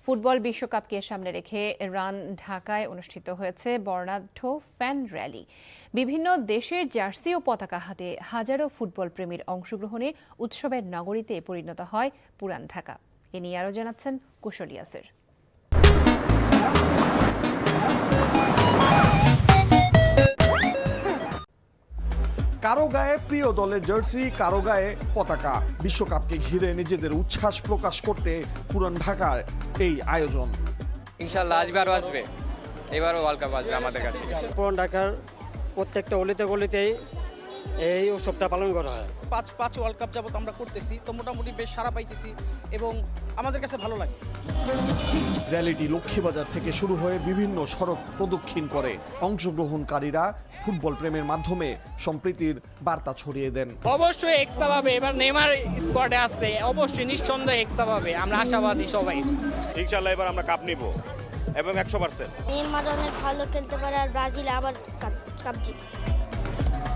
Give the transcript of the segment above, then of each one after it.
Football বিশ্বকাপকে সামনে রেখে রান ঢাকায় অনুষ্ঠিত হয়েছে বর্ণাঢ্য ফ্যান র্যালি। বিভিন্ন দেশের জার্সি ও পতাকা হাতে হাজারো ফুটবল প্রেমীর অংশগ্রহণে উৎসবের নগরীতে পরিণত হয় পুরান ঢাকা। এ নিয়ে আরও জানাচ্ছেন কুশল ইয়াসির। কারো গায়ে প্রিয় দলের জার্সি, কারো গায়ে পতাকা। বিশ্বকাপকে ঘিরে নিজেদের উচ্ছ্বাস প্রকাশ করতে পুরান ঢাকার এই আয়োজন। ইনশাআল্লাহ আসবারও আসবে, এবারও ওয়ার্ল্ড কাপ আসবে আমাদের কাছে। পুরান ঢাকার প্রত্যেকটা অলিতে গলিতেই এই উৎসবটা পালন করা হয়। পাঁচ ওয়ার্ল্ড কাপ যাবত আমরা করতেছি, তো মোটামুটি বেশ সারা পাইতেছি এবং আমাদের কাছে ভালো লাগে। র্যালিটি লক্ষ্মীবাজার থেকে শুরু হয়ে বিভিন্ন সড়ক প্রদক্ষিণ করে। অংশগ্রহণকারীরা ফুটবল প্রেমের মাধ্যমে সম্প্রীতির বার্তা ছড়িয়ে দেন। অবশ্যই একতা পাবে, এবার নেইমার স্কোয়াডে আসছে, অবশ্যই নিঃসন্দেহে একতা পাবে, আমরা আশাবাদী সবাই। ইনশাআল্লাহ এবার আমরা কাপ নিব এবং 100%। নেইমার অনেক ভালো খেলতে পারে আর ব্রাজিল আবার কাপ জিতবে।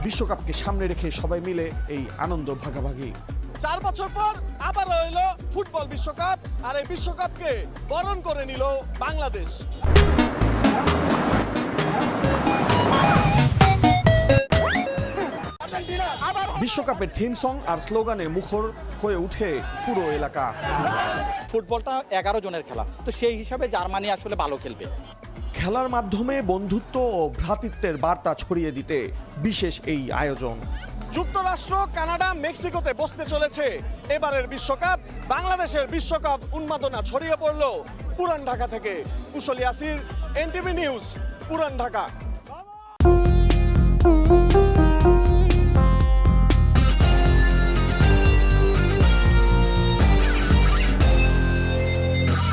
বিশ্বকাপকে সামনে রেখে সবাই মিলে এই আনন্দ ভাগাভাগি। 4 বছর পর আবার হইলো ফুটবল বিশ্বকাপ, আর এই বিশ্বকাপকে বরণ করে নিল বাংলাদেশ। বিশ্বকাপের থিম সং আর স্লোগানে মুখর হয়ে উঠে পুরো এলাকা। ফুটবলটা 11 জনের খেলা, তো সেই হিসাবে জার্মানি আসলে ভালো খেলবে। খেলার মাধ্যমে বন্ধুত্ব ও ভ্রাতৃত্বের বার্তা ছড়িয়ে দিতে বিশেষ এই আয়োজন। যুক্তরাষ্ট্র, কানাডা, মেক্সিকোতে বসতে চলেছে এবারের বিশ্বকাপ। বাংলাদেশের বিশ্বকাপ উন্মাদনা ছড়িয়ে পড়ল পুরান ঢাকা থেকে। কুশল ইয়াসির, এনটিভি নিউজ, পুরান ঢাকা।